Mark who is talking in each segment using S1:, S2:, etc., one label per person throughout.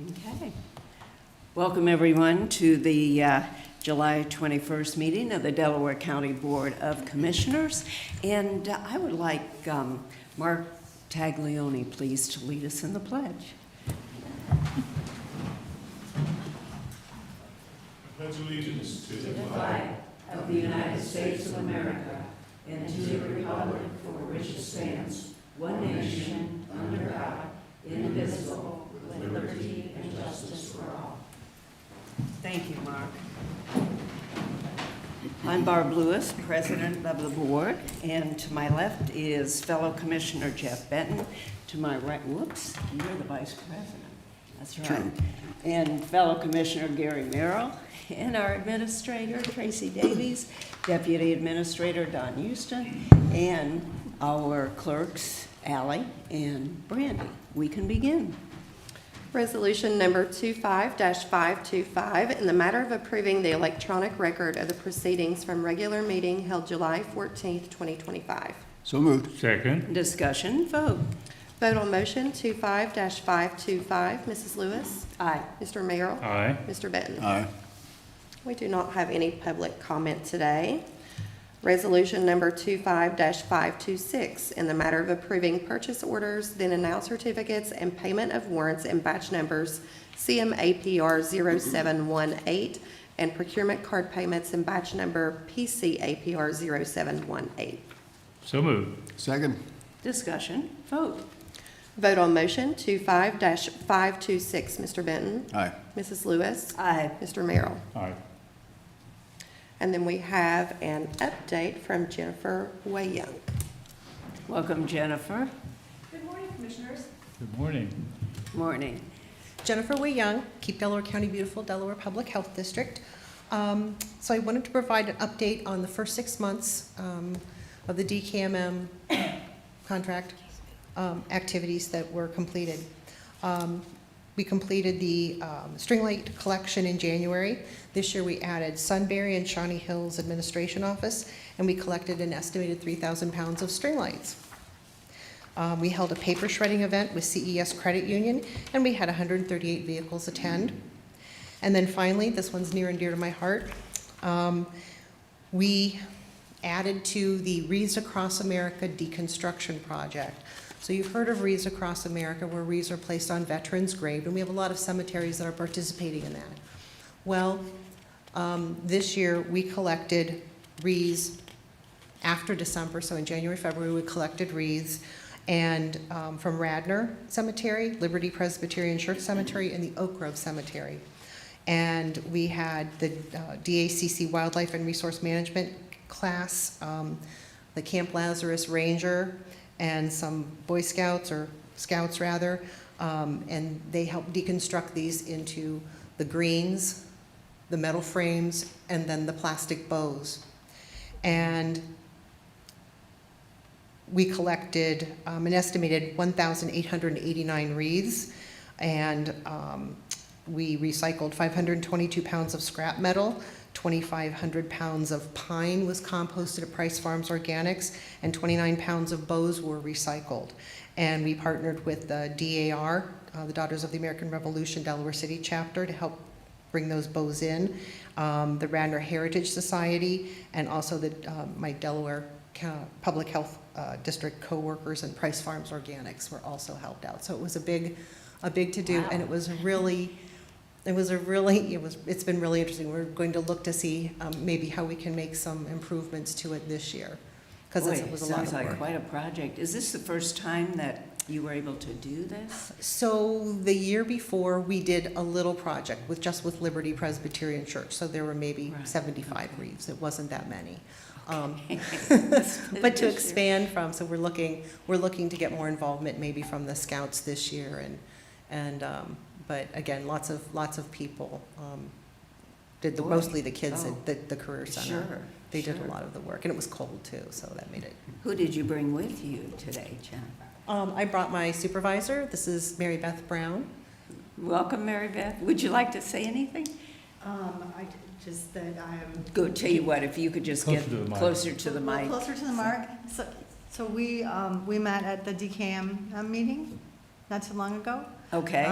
S1: Okay. Welcome, everyone, to the July 21st meeting of the Delaware County Board of Commissioners. And I would like Mark Taglioni, please, to lead us in the pledge.
S2: I pledge allegiance to the flag
S1: of the United States of America and to the republic for which it stands, one nation, under God, indivisible, with liberty and justice for all. Thank you, Mark. I'm Barb Lewis, President of the Board, and to my left is fellow Commissioner Jeff Benton. To my right, whoops, you're the Vice President. That's right. True. And fellow Commissioner Gary Merrill, and our Administrator Tracy Davies, Deputy Administrator Don Houston, and our clerks Allie and Brandy. We can begin.
S3: Resolution number 25-525 in the matter of approving the electronic record of the proceedings from regular meeting held July 14th, 2025.
S4: So moved.
S2: Second.
S1: Discussion, vote.
S3: Vote on motion 25-525. Mrs. Lewis?
S1: Aye.
S3: Mr. Merrill?
S2: Aye.
S3: Mr. Benton?
S4: Aye.
S3: We do not have any public comment today. Resolution number 25-526 in the matter of approving purchase orders, then and now certificates, and payment of warrants in batch numbers CMAPR 0718 and procurement card payments in batch number PCAPR 0718.
S2: So moved.
S4: Second.
S1: Discussion, vote.
S3: Vote on motion 25-526. Mr. Benton?
S4: Aye.
S3: Mrs. Lewis?
S1: Aye.
S3: Mr. Merrill?
S2: Aye.
S3: And then we have an update from Jennifer Way-Young.
S1: Welcome, Jennifer.
S5: Good morning, Commissioners.
S2: Good morning.
S1: Morning.
S5: Jennifer Way-Young, Keep Delaware County Beautiful, Delaware Public Health District. So I wanted to provide an update on the first 6 months of the DKMM contract activities that were completed. We completed the string light collection in January. This year we added Sunbury and Shawnee Hills Administration Office, and we collected an estimated 3,000 pounds of string lights. We held a paper shredding event with CES Credit Union, and we had 138 vehicles attend. And then finally, this one's near and dear to my heart, we added to the Wreaths Across America deconstruction project. So you've heard of Wreaths Across America, where wreaths are placed on veterans' graves, and we have a lot of cemeteries that are participating in that. Well, this year we collected wreaths after December, so in January, February, we collected wreaths, and from Radnor Cemetery, Liberty Presbyterian Church Cemetery, and the Oak Grove Cemetery. And we had the DACC Wildlife and Resource Management class, the Camp Lazarus Ranger, and some Boy Scouts, or Scouts rather, and they helped deconstruct these into the greens, the metal frames, and then the plastic bows. And we collected an estimated 1,889 wreaths, and we recycled 522 pounds of scrap metal, 2,500 pounds of pine was composted at Price Farms Organics, and 29 pounds of bows were recycled. And we partnered with the DAR, the Daughters of the American Revolution Delaware City chapter, to help bring those bows in. The Radnor Heritage Society, and also the my Delaware Public Health District co-workers and Price Farms Organics were also helped out. So it was a big to-do, wow. And it's been really interesting. We're going to look to see maybe how we can make some improvements to it this year, because it was a lot of work.
S1: Sounds like quite a project. Is this the first time that you were able to do this?
S5: So the year before, we did a little project with Liberty Presbyterian Church. So there were maybe 75 wreaths. It wasn't that many. But to expand from, so we're looking to get more involvement maybe from the Scouts this year, and but again, lots of people did mostly the kids at the Career Center.
S1: Sure,
S5: they did a lot of the work, and it was cold too, so that made it.
S1: Who did you bring with you today, Jennifer?
S5: I brought my supervisor. This is Mary Beth Brown.
S1: Welcome, Mary Beth. Would you like to say anything?
S6: I just that I am.
S1: Go tell you what, if you could just get closer to the mic.
S6: Closer to the mic. So we met at the DKM meeting not too long ago.
S1: Okay.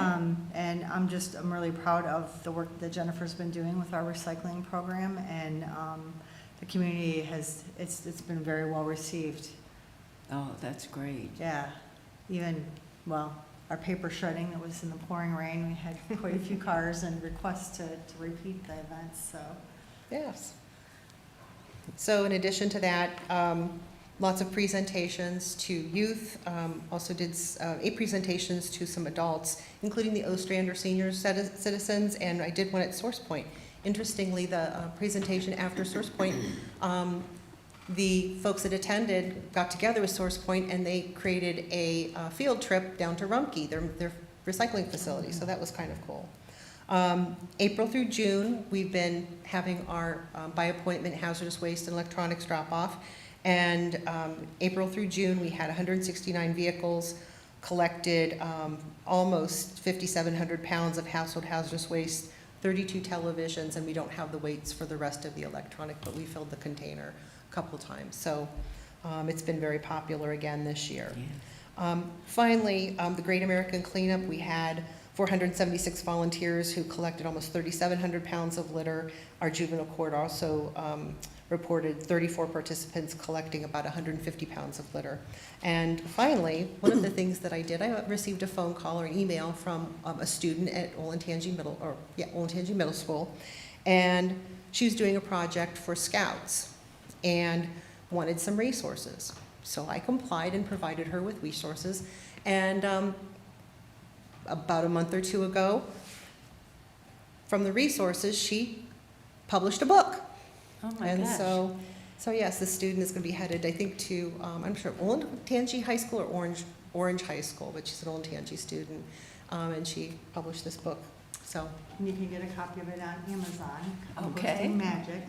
S6: And I'm really proud of the work that Jennifer's been doing with our recycling program, and the community it's been very well received.
S1: Oh, that's great.
S6: Yeah, even, well, our paper shredding, that was in the pouring rain, we had quite a few cars and requests to repeat the events, so.
S5: Yes. So in addition to that, lots of presentations to youth, also did 8 presentations to some adults, including the Ostrander senior citizens, and I did one at Source Point. Interestingly, the presentation after Source Point, the folks that attended got together with Source Point and they created a field trip down to Rumpke, their recycling facility, so that was kind of cool. April through June, we've been having our by appointment hazardous waste and electronics drop off, and April through June, we had 169 vehicles, collected almost 5,700 pounds of household hazardous waste, 32 televisions, and we don't have the weights for the rest of the electronic, but we filled the container a couple of times. So it's been very popular again this year.
S1: Yeah.
S5: Finally, the Great American Cleanup, we had 476 volunteers who collected almost 3,700 pounds of litter. Our juvenile court also reported 34 participants collecting about 150 pounds of litter. And finally, one of the things that I did, I received a phone call or an email from a student at Olentangy Middle School, and she was doing a project for Scouts and wanted some resources. So I complied and provided her with resources, and about a month or two ago, from the resources, she published a book.
S1: Oh, my
S5: And
S1: gosh.
S5: so yes, the student is going to be headed, I think, to, I'm sure, Olentangy High School or Orange High School, but she's an Olentangy student, and she published this book. So,
S6: And you can get a copy of it on Amazon.
S1: Okay.
S6: Magic.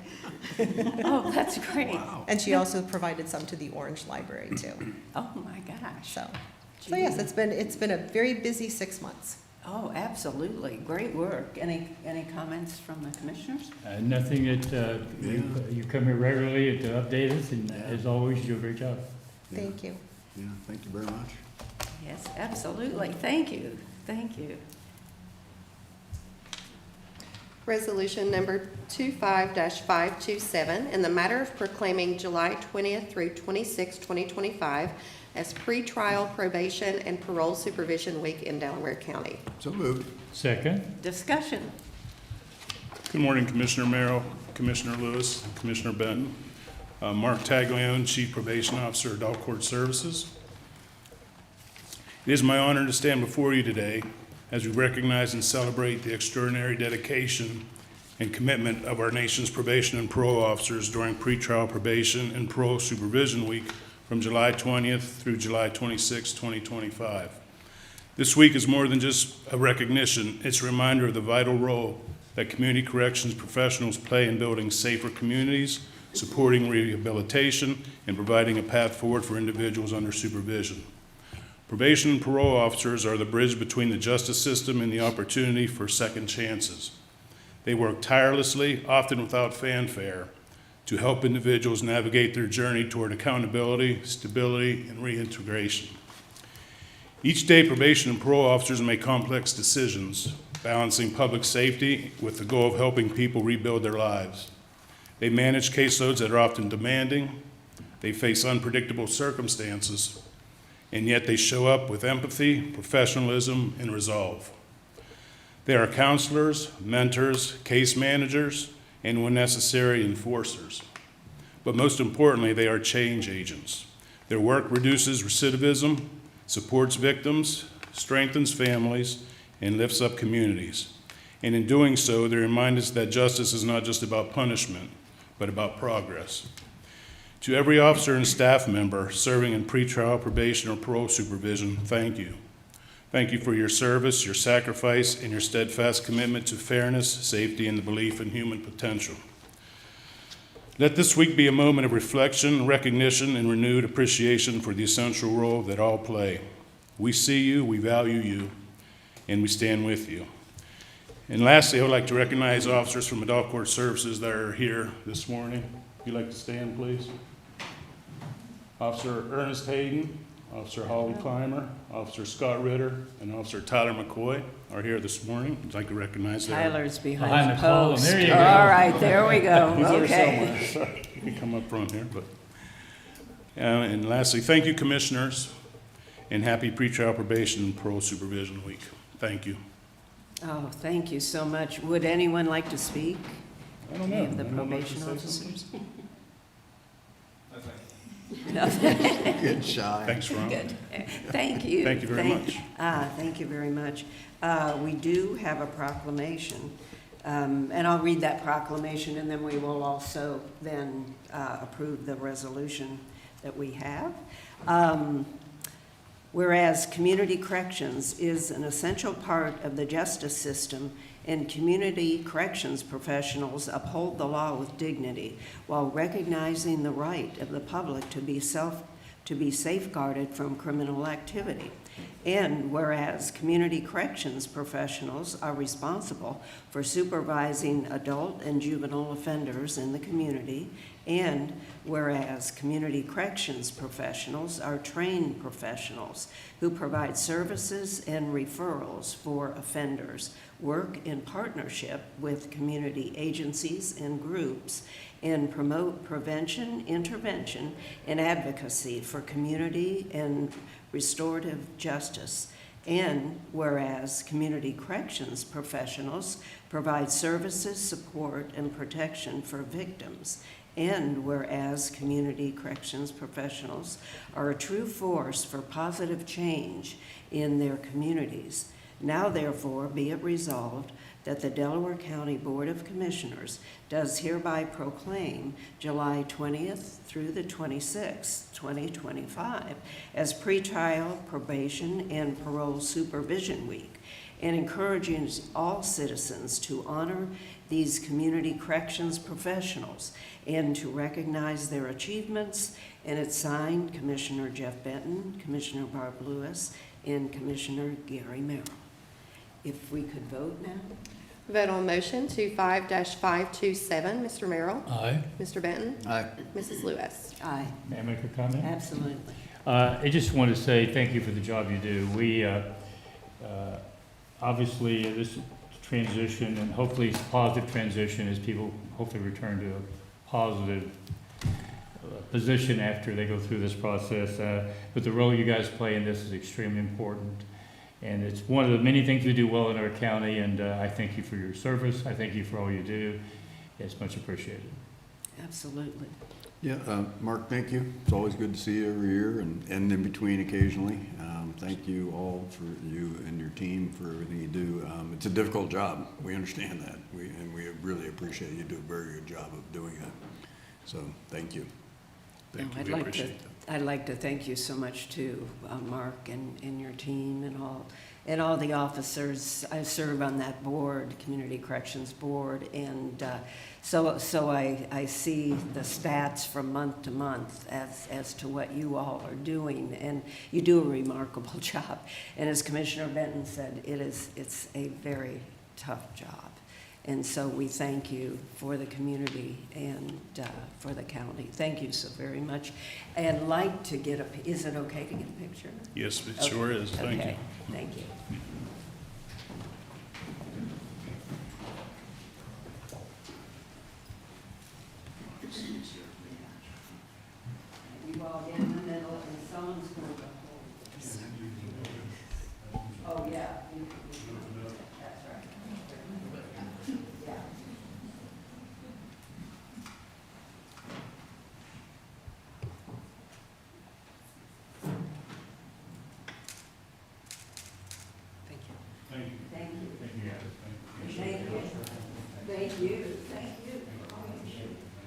S1: Oh, that's great.
S5: and she also provided some to the Orange Library too.
S1: Oh, my gosh.
S5: So yes, it's been a very busy 6 months.
S1: Oh, absolutely. Great work. Any comments from the commissioners?
S2: Nothing that, you come here regularly to update us, and as always, you do a great job.
S5: Thank you.
S4: Yeah, thank you very much.
S1: Yes, absolutely. Thank you. Thank you.
S3: Resolution number 25-527, in the matter of proclaiming July 20th through 26, 2025 as pretrial probation and parole supervision week in Delaware County.
S4: So moved.
S2: Second?
S1: Discussion.
S7: Good morning, Commissioner Merrill, Commissioner Lewis, and Commissioner Benton. Mark Taglione, Chief Probation Officer, Adult Court Services. It is my honor to stand before you today as we recognize and celebrate the extraordinary dedication and commitment of our nation's probation and parole officers during pretrial probation and parole supervision week from July 20th through July 26, 2025. This week is more than just a recognition, it's a reminder of the vital role that community corrections professionals play in building safer communities, supporting rehabilitation, and providing a path forward for individuals under supervision. Probation and parole officers are the bridge between the justice system and the opportunity for second chances. They work tirelessly, often without fanfare, to help individuals navigate their journey toward accountability, stability, and reintegration. Each day, probation and parole officers make complex decisions, balancing public safety with the goal of helping people rebuild their lives. They manage caseloads that are often demanding, they face unpredictable circumstances, and yet they show up with empathy, professionalism, and resolve. They are counselors, mentors, case managers, and when necessary, enforcers. But most importantly, they are change agents. Their work reduces recidivism, supports victims, strengthens families, and lifts up communities. And in doing so, they remind us that justice is not just about punishment, but about progress. To every officer and staff member serving in pretrial probation or parole supervision, thank you. Thank you for your service, your sacrifice, and your steadfast commitment to fairness, safety, and the belief in human potential. Let this week be a moment of reflection, recognition, and renewed appreciation for the essential role that all play. We see you, we value you, and we stand with you. And lastly, I would like to recognize officers from Adult Court Services that are here this morning. If you'd like to stand, please. Officer Ernest Hayden, Officer Holly Clymer, Officer Scott Ritter, and Officer Tyler McCoy are here this morning. I'd like to recognize them.
S1: Tyler's behind
S2: Behind
S1: the
S2: the column.
S1: post.
S2: There you go.
S1: All right, there we go.
S7: He's there
S1: Okay.
S7: somewhere. Sorry, you can come up front here, but. And lastly, thank you, Commissioners, and happy pretrial probation and parole supervision week. Thank you.
S1: Oh, thank you so much. Would anyone like to speak?
S7: I don't know.
S1: Any of the
S7: Anyone like to
S1: probation
S7: say something?
S1: officers?
S4: Good shot.
S7: Thanks, Ron.
S1: Good. Thank you.
S7: Thank you very much.
S1: Thank you very much. We do have a proclamation, and I'll read that proclamation, and then we will also then approve the resolution that we have. Whereas community corrections is an essential part of the justice system, and community corrections professionals uphold the law with dignity while recognizing the right of the public to be safeguarded from criminal activity. And whereas community corrections professionals are responsible for supervising adult and juvenile offenders in the community, and whereas community corrections professionals are trained professionals who provide services and referrals for offenders, work in partnership with community agencies and groups, and promote prevention, intervention, and advocacy for community and restorative justice. And whereas community corrections professionals provide services, support, and protection for victims. And whereas community corrections professionals are a true force for positive change in their communities. Now therefore be it resolved that the Delaware County Board of Commissioners does hereby proclaim July 20th through the 26th, 2025 as pretrial probation and parole supervision week, and encourages all citizens to honor these community corrections professionals and to recognize their achievements. And it's signed Commissioner Jeff Benton, Commissioner Barb Lewis, and Commissioner Gary Merrill. If we could vote now?
S3: Vote on motion 25-527. Mr. Merrill?
S2: Aye.
S3: Mr. Benton?
S4: Aye.
S3: Mrs. Lewis?
S1: Aye,
S2: May I make a comment?
S1: absolutely.
S2: I just want to say thank you for the job you do. We, obviously, this transition, and hopefully it's a positive transition as people hopefully return to a positive position after they go through this process. But the role you guys play in this is extremely important. And it's one of the many things we do well in our county, and I thank you for your service. I thank you for all you do. It's much appreciated.
S1: Absolutely.
S4: Yeah, Mark, thank you. It's always good to see you every year and in between occasionally. Thank you all for you and your team for everything you do. It's a difficult job. We understand that. We really appreciate you do a very good job of doing that. So, thank you.
S7: Thank you.
S1: I'd
S7: We
S1: like to,
S7: appreciate that.
S1: I'd like to thank you so much too, Mark and your team and all the officers. I serve on that board, Community Corrections Board, and so I see the stats from month to month as to what you all are doing, and you do a remarkable job. And as Commissioner Benton said, it's a very tough job. And so we thank you for the community and for the county. Thank you so very much. And like to get is it okay to get a picture?
S7: Yes, it sure is. Thank you.
S1: Okay, thank you. You all get in the middle and someone's going to hold. Oh, yeah. That's right. Yeah. Thank you.
S7: Thank you.
S1: Thank you.
S7: Thank you, guys.
S1: Thank you. Thank you. Thank you.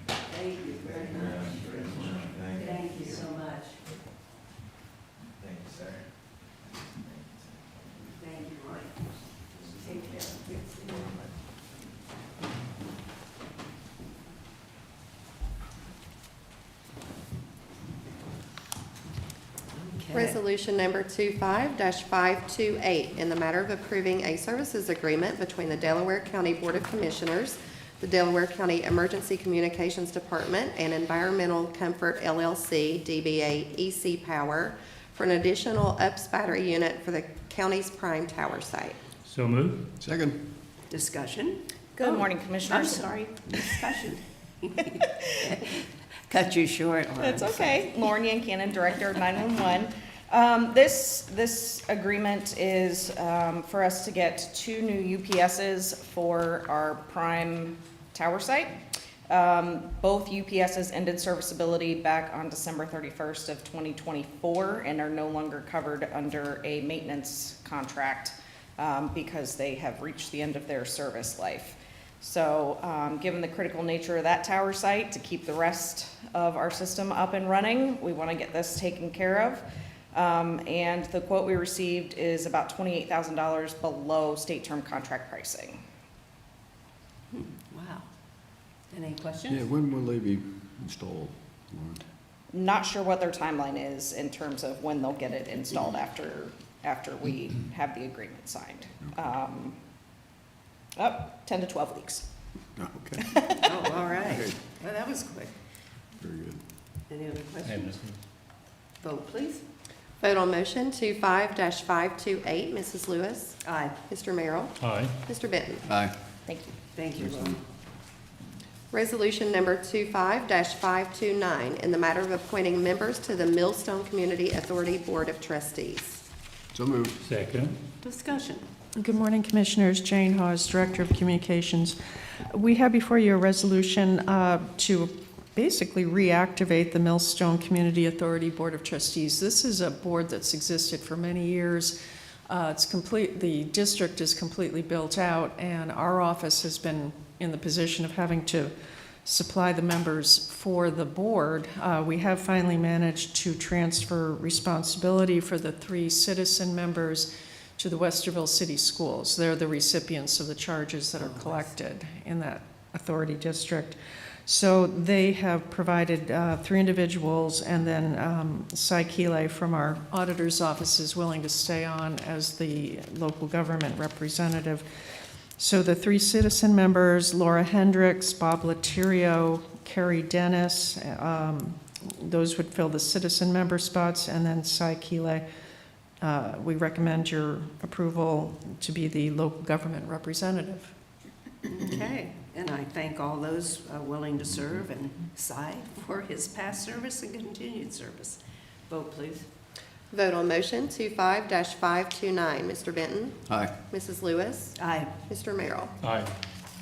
S1: Thank you very much. Thank you so much.
S8: Thank you, sir.
S1: Thank you, Mark. Take care. Good to see you. Okay.
S3: Resolution number 25-528, in the matter of approving a services agreement between the Delaware County Board of Commissioners, the Delaware County Emergency Communications Department, and Environmental Comfort LLC, DBA EC Power, for an additional UPS battery unit for the county's prime tower site.
S2: So moved.
S4: Second.
S1: Discussion?
S9: Good morning,
S1: I'm
S9: Commissioners.
S1: sorry, discussion. Cut you short, Lauren.
S9: That's okay. Lauren Yankanen, Director of 911. This agreement is for us to get 2 new UPSs for our prime tower site. Both UPSs ended serviceability back on December 31st of 2024 and are no longer covered under a maintenance contract because they have reached the end of their service life. So given the critical nature of that tower site, to keep the rest of our system up and running, we want to get this taken care of. And the quote we received is about $28,000 below state term contract pricing.
S1: Wow. Any
S4: Yeah,
S1: questions?
S4: when will they be installed, Lauren?
S9: Not sure what their timeline is in terms of when they'll get it installed after we have the agreement signed. 10 to 12 weeks.
S4: Oh, okay,
S1: Oh, all right.
S4: Okay.
S1: Well, that was quick.
S4: very good.
S1: Any other
S2: I have
S1: questions?
S2: nothing.
S1: Vote, please.
S3: Vote on motion 25-528, Mrs. Lewis.
S1: Aye.
S3: Mr. Merrill.
S2: Aye.
S3: Mr. Benton.
S4: Aye.
S9: Thank you.
S1: Thank you, Lauren.
S3: Resolution number 25-529, in the matter of appointing members to the Millstone Community Authority Board of Trustees.
S4: So moved.
S2: Second.
S1: Discussion.
S10: Good morning, Commissioners. Jane Hawes, Director of Communications. We have before you a resolution to basically reactivate the Millstone Community Authority Board of Trustees. This is a board that's existed for many years. The district is completely built out, and our office has been in the position of having to supply the members for the board. We have finally managed to transfer responsibility for the 3 citizen members to the Westerville City Schools. They're the recipients of the charges that are collected in that authority district. So they have provided 3 individuals, and then Cy Keeley from our auditor's office is willing to stay on as the local government representative. So the 3 citizen members, Laura Hendricks, Bob Latirio, Carrie Dennis, those would fill the citizen member spots, and then Cy Keeley. We recommend your approval to be the local government representative.
S1: Okay, and I thank all those willing to serve and Cy for his past service and continued service. Vote, please.
S3: Vote on motion 25-529, Mr. Benton.
S4: Aye.
S3: Mrs. Lewis.
S1: Aye.
S3: Mr. Merrill.
S2: Aye.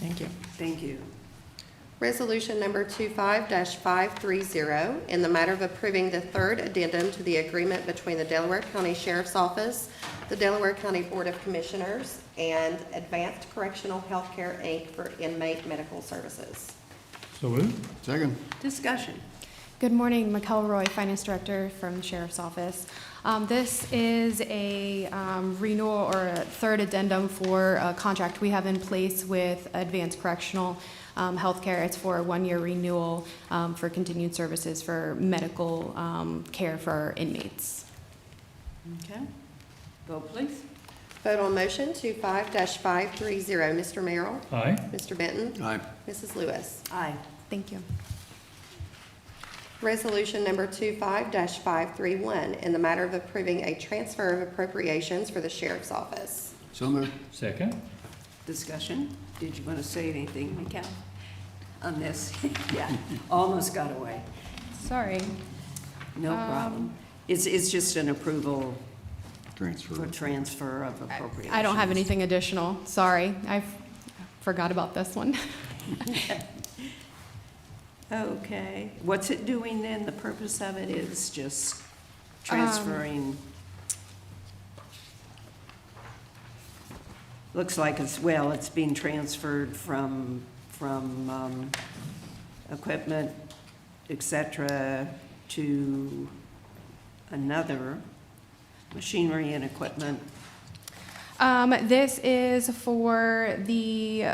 S10: Thank you.
S1: Thank you.
S3: Resolution number 25-530, in the matter of approving the 3rd addendum to the agreement between the Delaware County Sheriff's Office, the Delaware County Board of Commissioners, and Advanced Correctional Healthcare, Inc. for inmate medical services.
S2: So moved.
S4: Second.
S1: Discussion.
S11: Good morning, McKell Roy, Finance Director from the Sheriff's Office. This is a renewal or a 3rd addendum for a contract we have in place with Advanced Correctional Healthcare. It's for a 1-year renewal for continued services for medical care for our inmates.
S1: Okay. Vote, please.
S3: Vote on motion 25-530, Mr. Merrill.
S2: Aye.
S3: Mr. Benton.
S4: Aye.
S3: Mrs. Lewis.
S1: Aye.
S11: Thank you.
S3: Resolution number 25-531, in the matter of approving a transfer of appropriations for the Sheriff's Office.
S4: So moved.
S2: Second.
S1: Discussion. Did you want to say anything, Mikal, on this? Yeah, almost got away.
S11: Sorry.
S1: No problem. It's just an approval
S4: Transfer.
S1: for transfer of appropriations.
S11: I don't have anything additional. Sorry. I forgot about this one.
S1: Okay. What's it doing then? The purpose of it is just transferring? Looks like it's being transferred from equipment, et cetera, to another machinery and equipment.
S11: This is for the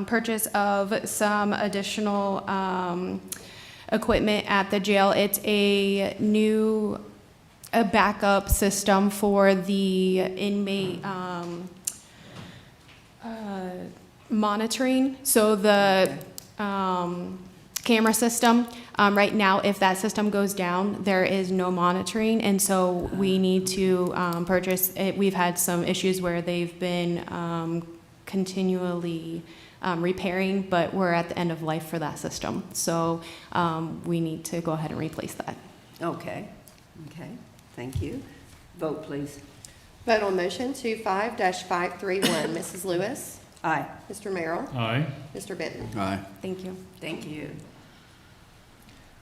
S11: purchase of some additional equipment at the jail. It's a backup system for the inmate monitoring. So the camera system. Right now, if that system goes down, there is no monitoring, and so we need to purchase it. We've had some issues where they've been continually repairing, but we're at the end of life for that system. So we need to go ahead and replace that.
S1: Okay, thank you. Vote, please.
S3: Vote on motion 25-531. Mrs. Lewis?
S1: Aye.
S3: Mr. Merrill?
S2: Aye.
S3: Mr. Benton?
S4: Aye.
S11: Thank you.
S1: Thank you.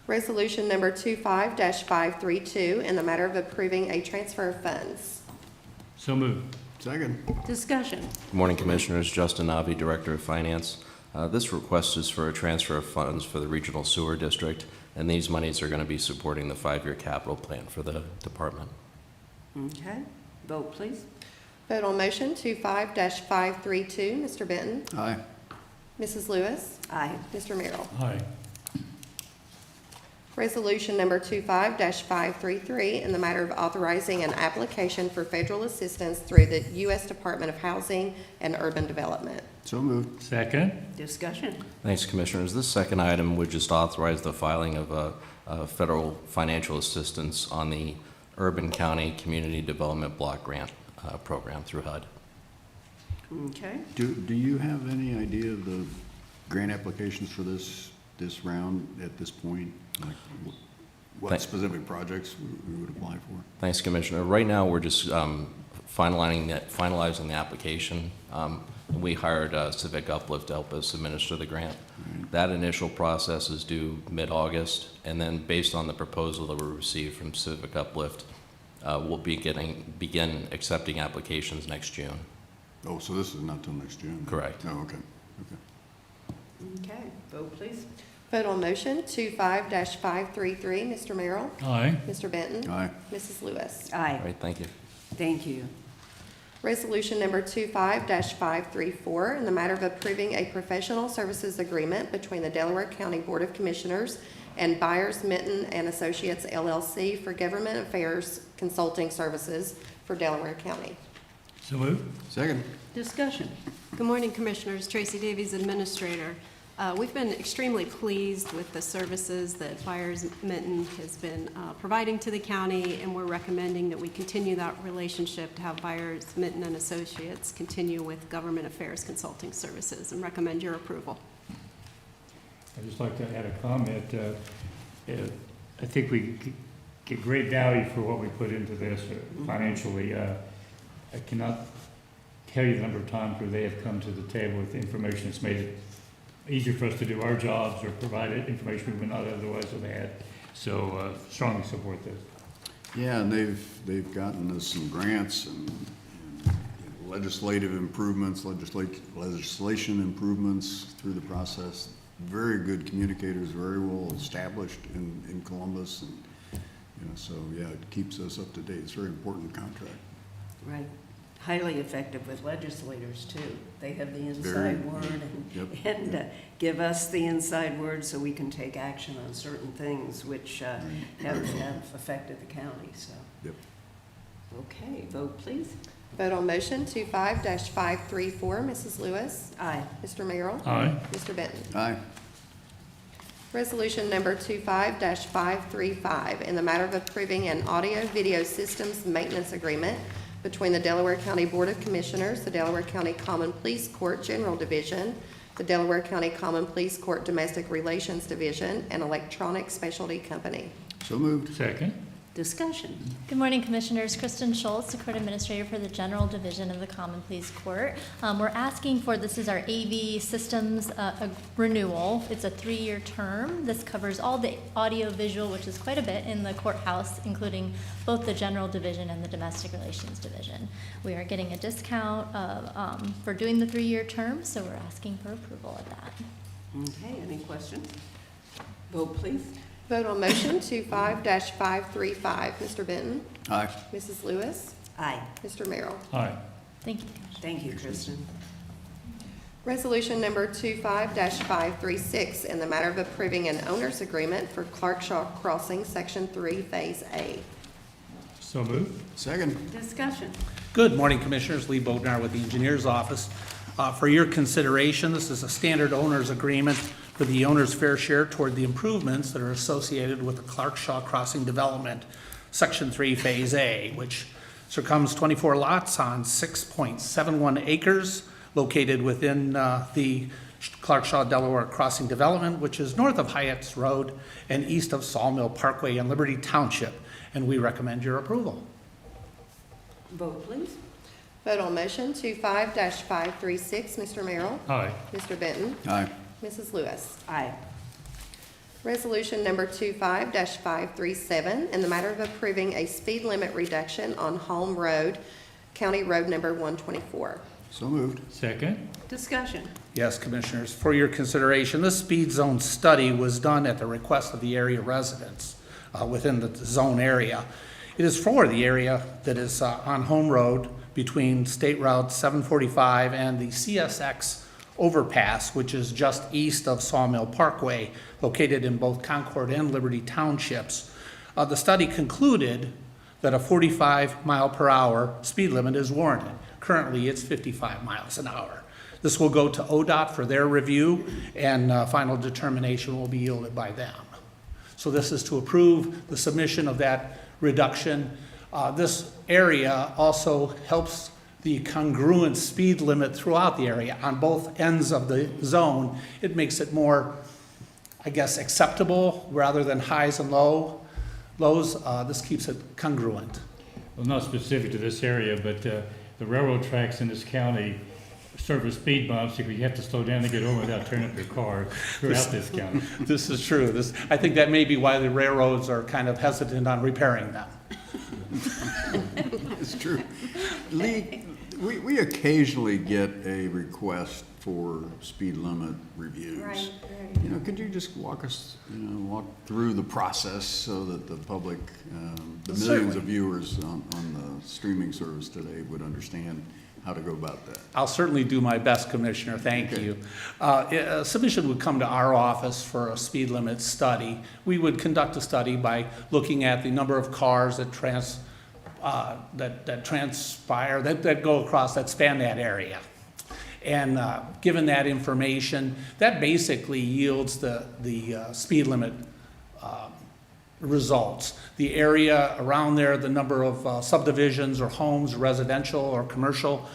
S3: Resolution number 25-532, in the matter of approving a transfer of funds.
S2: So moved.
S4: Second.
S1: Discussion.
S8: Good morning, Commissioners. Justin Navi, Director of Finance. This request is for a transfer of funds for the Regional Sewer District, and these monies are going to be supporting the 5-year capital plan for the department.
S1: Okay, vote, please.
S3: Vote on motion 25-532. Mr. Benton?
S4: Aye.
S3: Mrs. Lewis?
S1: Aye.
S3: Mr. Merrill?
S2: Aye.
S3: Resolution number 25-533, in the matter of authorizing an application for federal assistance through the U.S. Department of Housing and Urban Development.
S4: So moved.
S2: Second.
S1: Discussion.
S8: Thanks, Commissioners. This second item would just authorize the filing of a federal financial assistance on the Urban County Community Development Block Grant program through HUD.
S1: Okay.
S4: Do you have any idea of the grant applications for this round at this point? Like what
S8: Thank-
S4: specific projects we would apply for?
S8: Thanks, Commissioner. Right now, we're just finalizing the application. We hired Civic Uplift to help us administer the grant. That initial process is due mid-August, and then based on the proposal that we received from Civic Uplift, we'll begin accepting applications next June.
S4: Oh, so this is not till next June?
S8: Correct.
S4: Oh, okay.
S1: Okay, vote, please.
S3: Vote on motion 25-533. Mr. Merrill?
S2: Aye.
S3: Mr. Benton?
S4: Aye.
S3: Mrs. Lewis?
S8: All
S1: Aye.
S8: right, thank you.
S1: Thank you.
S3: Resolution number 25-534, in the matter of approving a professional services agreement between the Delaware County Board of Commissioners and Byers, Minton and Associates LLC for government affairs consulting services for Delaware County.
S2: So moved.
S4: Second.
S1: Discussion.
S12: Good morning, Commissioners. Tracy Davies, Administrator. We've been extremely pleased with the services that Byers Minton has been providing to the county, and we're recommending that we continue that relationship to have Byers Minton and Associates continue with government affairs consulting services, and recommend your approval.
S2: I'd just like to add a comment. I think we get great value for what we put into this financially. I cannot tell you the number of times where they have come to the table with information that's made it easier for us to do our jobs or provided information we would not otherwise have had. So strongly support this.
S4: Yeah, and they've gotten us some grants and legislative improvements, legislation improvements through the process. Very good communicators, very well established in Columbus, and so yeah, it keeps us up to date. It's a very important contract.
S1: Right. Highly effective with legislators, too. They have the
S4: Very,
S1: inside word and give us the inside word so we can take action on certain things which have affected the county, so.
S4: Yep.
S1: Okay, vote, please.
S3: Vote on motion 25-534. Mrs. Lewis?
S1: Aye.
S3: Mr. Merrill?
S2: Aye.
S3: Mr. Benton?
S4: Aye.
S3: Resolution number 25-535, in the matter of approving an audio-video systems maintenance agreement between the Delaware County Board of Commissioners, the Delaware County Common Police Court General Division, the Delaware County Common Police Court Domestic Relations Division, and Electronic Specialty Company.
S4: So moved.
S2: Second.
S1: Discussion.
S13: Good morning, Commissioners. Kristen Schultz, the Court Administrator for the General Division of the Common Pleas Court. We're asking for, this is our AV systems renewal. It's a 3-year term. This covers all the audio-visual, which is quite a bit, in the courthouse, including both the General Division and the Domestic Relations Division. We are getting a discount for doing the 3-year term, so we're asking for approval of that.
S1: Okay, any questions? Vote, please.
S3: Vote on motion 25-535. Mr. Benton?
S4: Aye.
S3: Mrs. Lewis?
S1: Aye.
S3: Mr. Merrill?
S2: Aye.
S13: Thank you.
S1: Thank you, Kristen.
S3: Resolution number 25-536, in the matter of approving an owner's agreement for Clarkshaw Crossing, Section 3, Phase A.
S2: So moved.
S4: Second.
S1: Discussion.
S14: Good morning, Commissioners. Lee Bodnar with the Engineers Office. For your consideration, this is a standard owner's agreement for the owner's fair share toward the improvements that are associated with the Clark Shaw Crossing Development, Section 3, Phase A, which circums 24 lots on 6.71 acres located within the Clark Shaw Delaware Crossing Development, which is north of Hyatt's Road and east of Sawmill Parkway in Liberty Township, and we recommend your approval.
S1: Vote, please.
S3: Vote on motion 25-536, Mr. Merrill.
S2: Aye.
S3: Mr. Benton.
S4: Aye.
S3: Mrs. Lewis.
S1: Aye.
S3: Resolution number 25-537, in the matter of approving a speed limit reduction on Home Road, County Road number 124.
S4: So moved.
S2: Second?
S1: Discussion.
S14: Yes, Commissioners, for your consideration, this speed zone study was done at the request of the area residents within the zone area. It is for the area that is on Home Road between State Route 745 and the CSX overpass, which is just east of Sawmill Parkway, located in both Concord and Liberty Townships. The study concluded that a 45 mile per hour speed limit is warranted. Currently, it's 55 miles an hour. This will go to ODOT for their review, and final determination will be yielded by them. So this is to approve the submission of that reduction. This area also helps the congruent speed limit throughout the area on both ends of the zone. It makes it more, I guess, acceptable rather than highs and lows. This keeps it congruent.
S2: Well, not specific to this area, but the railroad tracks in this county serve as speed bumps. You have to slow down to get over without turning up your car throughout this county.
S14: This is true. I think that may be why the railroads are kind of hesitant on repairing them.
S4: It's true. Lee, we occasionally get a request for speed limit reviews.
S1: Right.
S4: Could you just walk through the process so that the public, the millions of viewers on the streaming service today would understand how to go about that?
S14: I'll certainly do my best, Commissioner. Thank you. A submission would come to our office for a speed limit study. We would conduct a study by looking at the number of cars that transpire, that go across, that span that area. And given that information, that basically yields the speed limit results. The area around there, the number of subdivisions or homes, residential or commercial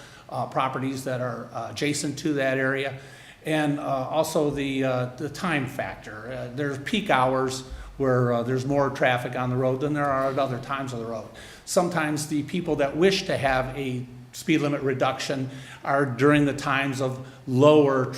S14: properties that are adjacent to that area, and also the time factor. There's peak hours where there's more traffic on the road than there are at other times of the road. Sometimes the people that wish to have a speed limit reduction are during the times of lower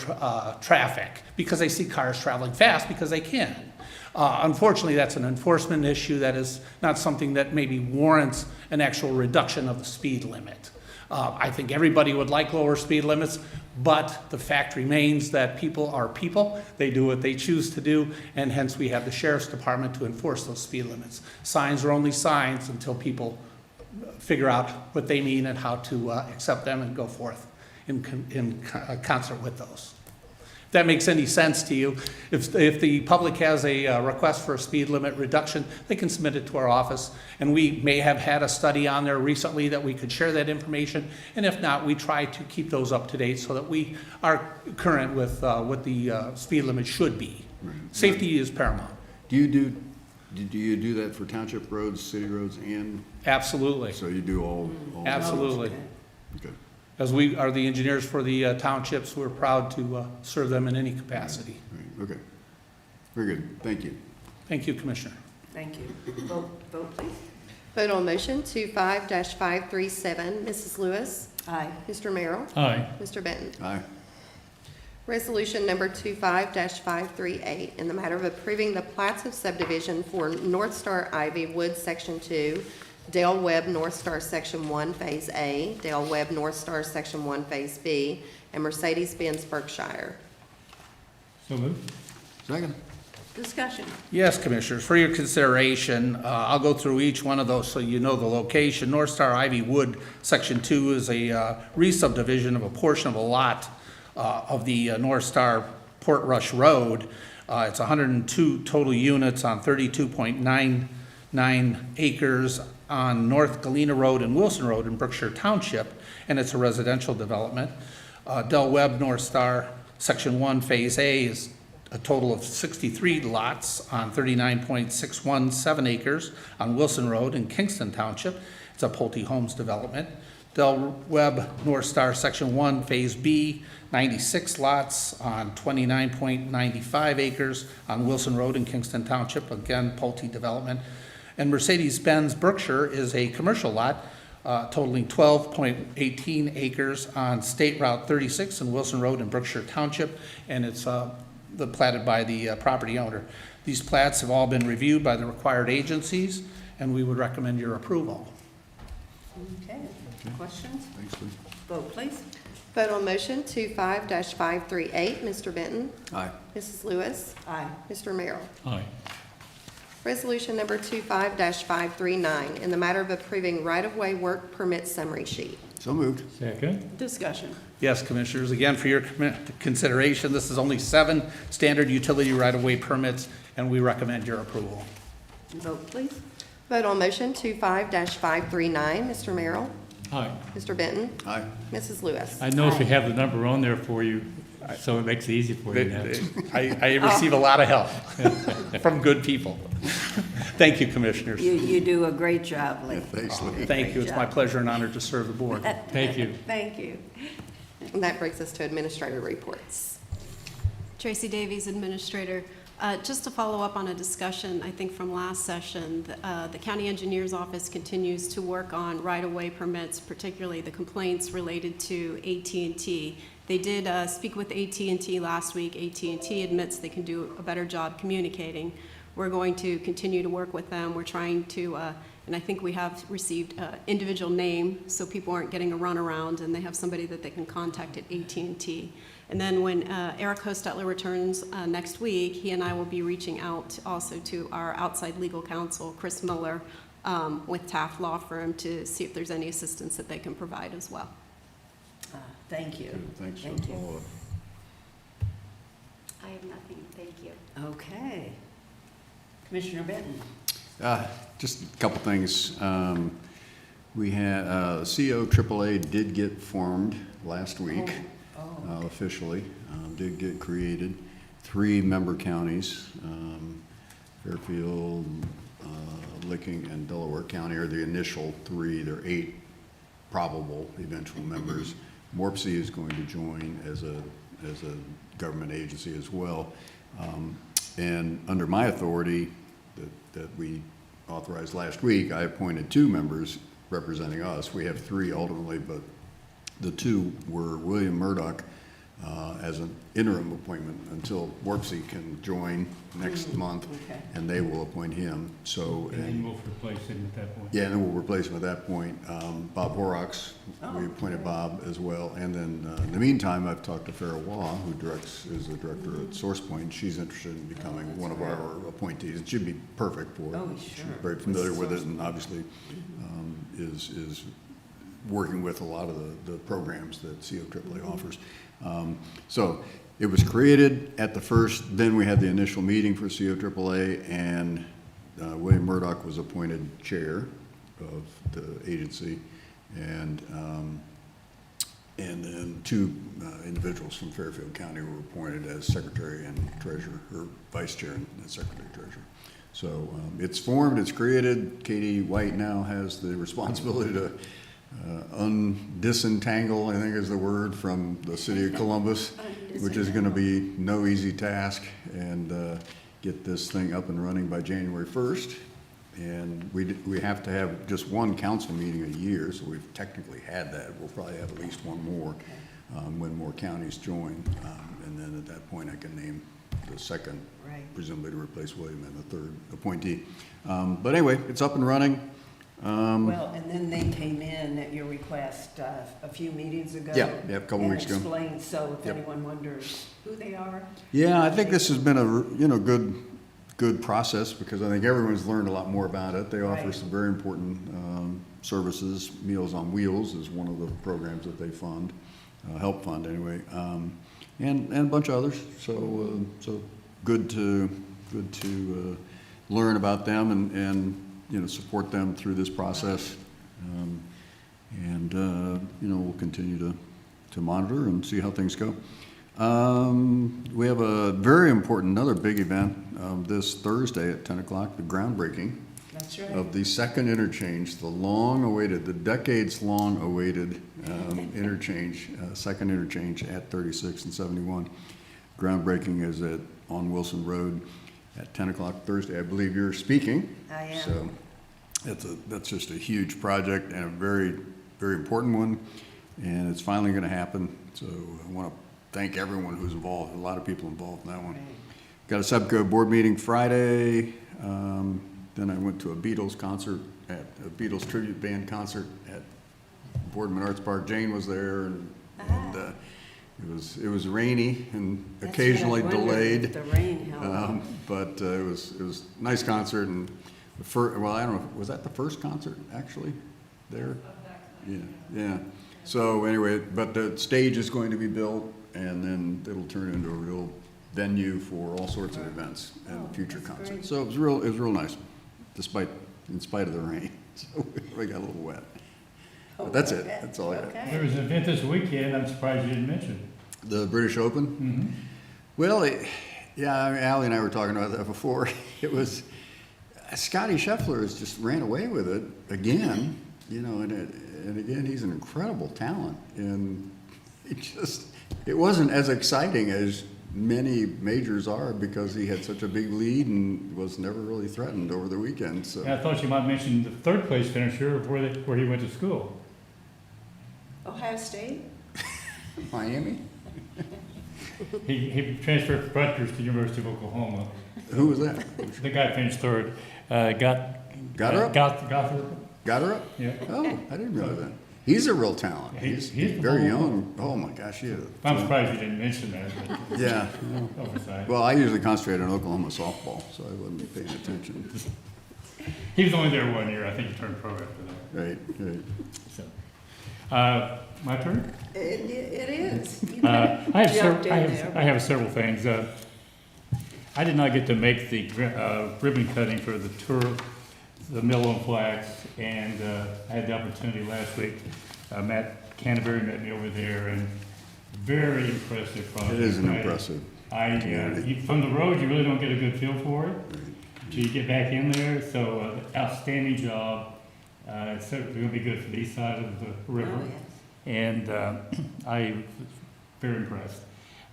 S14: traffic because they see cars traveling fast because they can. Unfortunately, that's an enforcement issue. That is not something that maybe warrants an actual reduction of the speed limit. I think everybody would like lower speed limits, but the fact remains that people are people. They do what they choose to do, and hence we have the Sheriff's Department to enforce those speed limits. Signs are only signs until people figure out what they mean and how to accept them and go forth in concert with those. If that makes any sense to you, if the public has a request for a speed limit reduction, they can submit it to our office, and we may have had a study on there recently that we could share that information, and if not, we try to keep those up to date so that we are current with what the speed limit should be.
S4: Right.
S14: Safety is paramount.
S4: Do you do that for township roads, city roads, and?
S14: Absolutely.
S4: So you do all?
S14: Absolutely.
S4: Okay.
S14: As we are the engineers for the townships, we're proud to serve them in any capacity.
S4: Right. Okay. Very good. Thank you.
S14: Thank you, Commissioner.
S1: Thank you. Vote, please.
S3: Vote on motion 25-537, Mrs. Lewis.
S1: Aye.
S3: Mr. Merrill.
S2: Aye.
S3: Mr. Benton.
S4: Aye.
S3: Resolution number 25-538, in the matter of approving the plats of subdivision for North Star Ivy Woods Section 2, Dale Webb North Star Section 1 Phase A, Dale Webb North Star Section 1 Phase B, and Mercedes-Benz Berkshire.
S2: So moved.
S4: Second.
S1: Discussion.
S14: Yes, Commissioners, for your consideration, I'll go through each one of those so you know the location. North Star Ivy Wood Section 2 is a re-subdivision of a portion of a lot of the North Star Port Rush Road. It's 102 total units on 32.99 acres on North Galena Road and Wilson Road in Berkshire Township, and it's a residential development. Del Webb North Star Section 1 Phase A is a total of 63 lots on 39.617 acres on Wilson Road in Kingston Township. It's a Pulte Homes development. Del Webb North Star Section 1, Phase B, 96 lots on 29.95 acres on Wilson Road in Kingston Township, again, Pulte development. And Mercedes-Benz Berkshire is a commercial lot totaling 12.18 acres on State Route 36 in Wilson Road in Berkshire Township, and it's platted by the property owner. These plats have all been reviewed by the required agencies, and we would recommend your approval.
S1: Okay, questions?
S4: Thanks, Lee.
S1: Vote, please.
S3: Vote on motion 25-538, Mr. Benton.
S4: Aye.
S3: Mrs. Lewis.
S1: Aye.
S3: Mr. Merrill.
S2: Aye.
S3: Resolution number 25-539, in the matter of approving right-of-way work permit summary sheet.
S4: So moved.
S2: Second.
S1: Discussion.
S14: Yes, Commissioners, again, for your consideration, this is only 7 standard utility right-of-way permits, and we recommend your approval.
S1: Vote, please.
S3: Vote on motion 25-539, Mr. Merrill.
S2: Aye.
S3: Mr. Benton.
S4: Aye.
S3: Mrs. Lewis.
S2: I notice we have the number on there for you, so it makes it easy for you now.
S14: I receive a lot of help from good people. Thank you, Commissioners.
S1: You do a great job, Lee.
S4: Thanks, Lee.
S14: Thank you. It's my pleasure and honor to serve the board.
S2: Thank you.
S1: Thank you.
S3: And that brings us to administrator reports.
S12: Tracy Davies, Administrator. Just to follow up on a discussion, I think from last session, the County Engineer's Office continues to work on right-of-way permits, particularly the complaints related to AT&T. They did speak with AT&T last week. AT&T admits they can do a better job communicating. We're going to continue to work with them. We're trying to, and I think we have received individual name, so people aren't getting a runaround, and they have somebody that they can contact at AT&T. And then when Eric Hostetler returns next week, he and I will be reaching out also to our outside legal counsel, Chris Miller, with Taft Law Firm, to see if there's any assistance that they can provide as well.
S1: Thank you.
S4: Thanks for
S1: Thank
S4: the
S1: you.
S4: follow-up.
S12: I have nothing. Thank you.
S1: Okay. Commissioner Benton.
S4: Just a couple things. We had, CO AAA did get formed last week, officially, did get created. 3 member counties, Fairfield, Licking, and Delaware County are the initial 3. There are 8 probable eventual members. Morpsey is going to join as a government agency as well. And under my authority that we authorized last week, I appointed 2 members representing us. We have 3 ultimately, but the 2 were William Murdoch as an interim appointment until Morpsey can join next month,
S1: Okay.
S4: and they will appoint him. So,
S2: And then we'll replace him at that point.
S4: yeah, and then we'll replace him at that point. Bob Horrocks, we
S1: Oh,
S4: appointed Bob as well. And then in the meantime, I've talked to Farrah Waugh, who is the director at Source Point. She's interested in becoming one of our appointees. It should be perfect for her.
S1: Oh,
S4: She's
S1: sure.
S4: very familiar with it and obviously is working with a lot of the programs that CO AAA offers. So it was created at the first, then we had the initial meeting for CO AAA, and William Murdoch was appointed chair of the agency, and then 2 individuals from Fairfield County were appointed as secretary and treasurer, or vice chair and secretary treasurer. So it's formed, it's created. Katie White now has the responsibility to disentangle, I think is the word, from the city of Columbus, which is going to be no easy task, and get this thing up and running by January 1st. And we have to have just 1 council meeting a year, so we've technically had that. We'll probably have at least 1 more when more counties join. And then at that point, I can name the second,
S1: Right.
S4: presumably to replace William, and the 3rd appointee. But anyway, it's up and running.
S1: Well, and then they came in at your request a few meetings ago.
S4: Yeah, a couple weeks ago.
S1: And explained, so if
S4: Yep.
S1: anyone wonders who they are.
S4: Yeah, I think this has been a good process, because I think everyone's learned a lot more about it. They offer
S1: Right.
S4: some very important services. Meals on Wheels is one of the programs that they fund, help fund anyway, and a bunch of others. So good to learn about them and support them through this process. We'll continue to monitor and see how things go. We have a very important, another big event this Thursday at 10 o'clock, the groundbreaking
S1: That's right.
S4: of the second interchange, the long-awaited, the decades-long-awaited interchange, second interchange at 36 and 71. Groundbreaking is on Wilson Road at 10 o'clock Thursday. I believe you're speaking.
S1: I am.
S4: So that's just a huge project and a very, very important one, and it's finally going to happen. So I want to thank everyone who's involved, a lot of people involved in that one. Got a subco board meeting Friday. Then I went to a Beatles concert, a Beatles tribute band concert at Boardman Arts Park. Jane was there, and it was rainy and
S1: That's
S4: occasionally
S1: what I wondered,
S4: delayed.
S1: if the rain held.
S4: But it was a nice concert, and the first, well, I don't know, was that the first concert actually there? Yeah. So anyway, but the stage is going to be built, and then it'll turn into a real venue for all sorts of events and future concerts.
S1: great.
S4: So it was real nice, in spite of the rain. So we got a little wet. But that's it. That's all I got.
S1: Okay.
S2: There was an event this weekend, I'm surprised you didn't mention.
S4: The British Open?
S2: Mm-hmm.
S4: Well, yeah, I mean, Ally and I were talking about that before. It was, Scotty Scheffler has just ran away with it again, and again, he's an incredible talent. And it wasn't as exciting as many majors are because he had such a big lead and was never really threatened over the weekend, so.
S2: And I thought you might mention the third place finisher where he went to school.
S1: Ohio State?
S4: Miami?
S2: He transferred from Rutgers to the University of Oklahoma.
S4: Who was that?
S2: The guy finished third. Got her up? Got her.
S4: Got her up?
S2: Yeah.
S4: Oh, I didn't realize that. He's a real talent. He's very young. Oh my gosh, he is.
S2: I'm surprised you didn't mention that. But
S4: Yeah.
S2: oversight.
S4: Well, I usually concentrate on Oklahoma softball, so I wasn't paying attention.
S2: He was only there 1 year. I think he turned pro after that.
S4: Right.
S2: So, my turn?
S1: It is. You
S2: I
S1: jumped in there.
S2: have several things. I did not get to make the ribbon cutting for the tour, the Mill on Flax, and I had the opportunity last week. Matt Canterbury met me over there, and very impressive project.
S4: It is an impressive.
S2: From the road, you really don't get a good feel for it until you get back in there. So, outstanding job. It's certainly going to be good for the east side of the river.
S1: Oh, yes.
S2: And I was very impressed.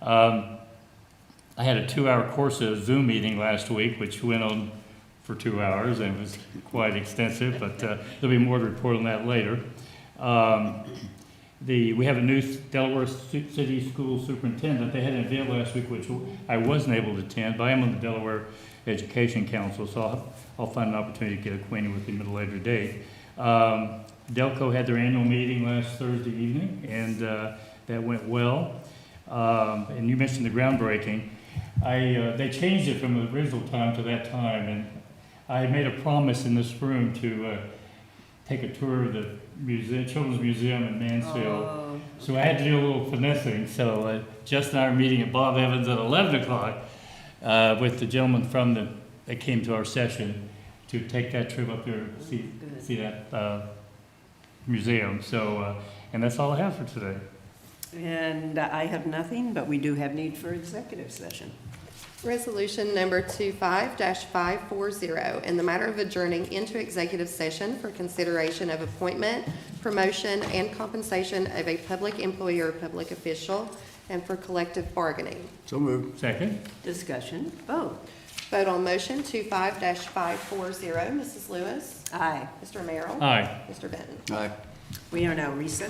S2: I had a 2-hour course of Zoom meeting last week, which went on for 2 hours and was quite extensive, but there'll be more to report on that later. We have a new Delaware City School Superintendent. They had an event last week, which I wasn't able to attend, but I am on the Delaware Education Council, so I'll find an opportunity to get acquainted with him at a later date. Delco had their annual meeting last Thursday evening, and that went well. And you mentioned the groundbreaking. They changed it from the original time to that time, and I made a promise in this room to take a tour of the Children's Museum in Mansfield.
S1: Oh.
S2: So I had to do a little finessing. So Justin and I are meeting at Bob Evans at 11 o'clock with the gentleman that came to our session to take that trip up there to see that museum. So, and that's all I have for today.
S1: And I have nothing, but we do have need for executive session.
S3: Resolution number 25-540, in the matter of adjourning into executive session for consideration of appointment, promotion, and compensation of a public employee or public official, and for collective bargaining.
S4: So moved.
S2: Second.
S1: Discussion, vote.
S3: Vote on motion 25-540. Mrs. Lewis?
S1: Aye.
S3: Mr. Merrill?
S2: Aye.
S3: Mr. Benton?
S4: Aye.
S1: We are now recessed.